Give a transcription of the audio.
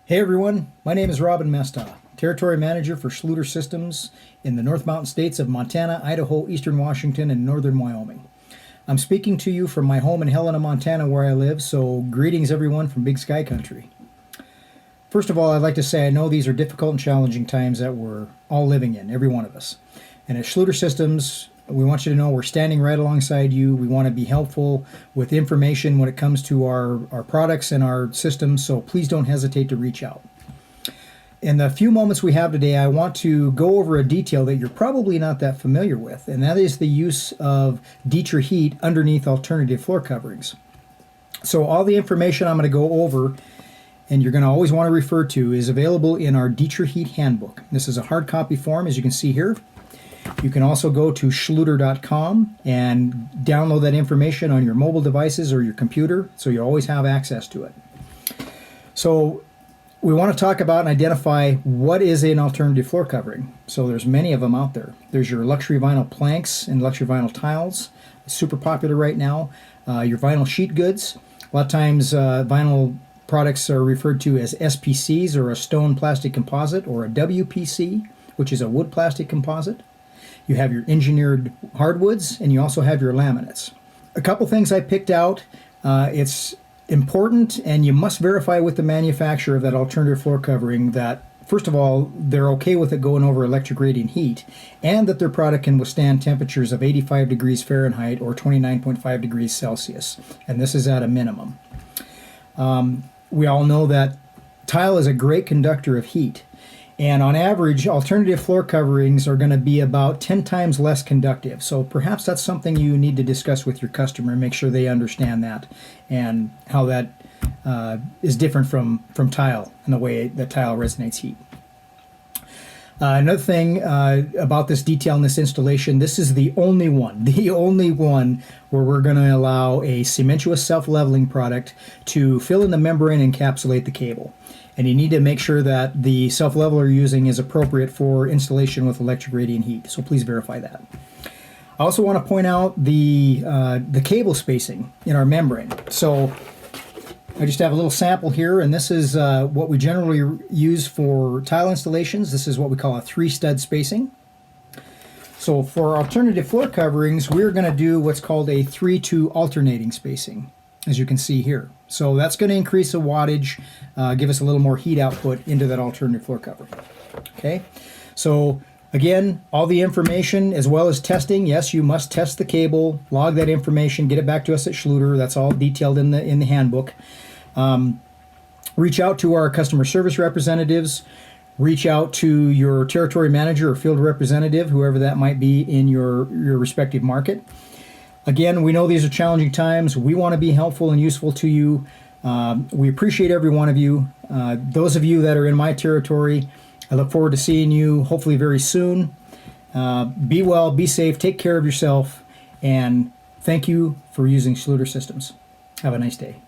Hey everyone, my name is Robin Mestdagh, Territory Manager for Schluter-Systems in the North Mountain states of Montana, Idaho, Eastern Washington, and Northern Wyoming. I'm speaking to you from my home in Helena, Montana, where I live, so greetings everyone from Big Sky Country. First of all, I'd like to say I know these are difficult and challenging times that we're all living in, every one of us. And at Schluter-Systems, we want you to know we're standing right alongside you. We want to be helpful with information when it comes to our products and our systems, so please don't hesitate to reach out. In the few moments we have today, I want to go over a detail that you're probably not that familiar with, and that is the use of Ditra-Heat underneath alternative floor coverings. So all the information I'm going to go over, and you're going to always want to refer to, is available in our Ditra-Heat Handbook. This is a hard copy form, as you can see here. You can also go to schluter.com and download that information on your mobile devices or your computer, so you always have access to it. So we want to talk about and identify what is an alternative floor covering. So there's many of them out there. There's your luxury vinyl planks and luxury vinyl tiles, super popular right now. Your vinyl sheet goods. A lot of times vinyl products are referred to as SPCs, or a stone plastic composite, or a WPC, which is a wood plastic composite. You have your engineered hardwoods, and you also have your laminates. A couple things I picked out. It's important, and you must verify with the manufacturer of that alternative floor covering that, first of all, they're okay with it going over electric radiant heat, and that their product can withstand temperatures of 85 degrees Fahrenheit or 29.5 degrees Celsius, and this is at a minimum. We all know that tile is a great conductor of heat. And on average, alternative floor coverings are going to be about 10 times less conductive. So perhaps that's something you need to discuss with your customer and make sure they understand that and how that is different from tile and the way that tile resonates heat. Another thing about this detail in this installation, this is the only one where we're going to allow a cementuous self-leveling product to fill in the membrane and encapsulate the cable. And you need to make sure that the self-leveler you're using is appropriate for installation with electric radiant heat. So please verify that. I also want to point out the cable spacing in our membrane. So I just have a little sample here, and this is what we generally use for tile installations. This is what we call a 3-stud spacing. So for alternative floor coverings, we're going to do what's called a 3-2 alternating spacing, as you can see here. So that's going to increase the wattage, give us a little more heat output into that alternative floor covering. Okay, so again, all the information as well as testing. Yes, you must test the cable, log that information, get it back to us at Schluter. That's all detailed in the handbook. Reach out to our customer service representatives. Reach out to your territory manager or field representative, whoever that might be in your respective market. Again, we know these are challenging times. We want to be helpful and useful to you. We appreciate every one of you. Those of you that are in my territory, I look forward to seeing you hopefully very soon. Be well, be safe, take care of yourself, and thank you for using Schluter Systems. Have a nice day.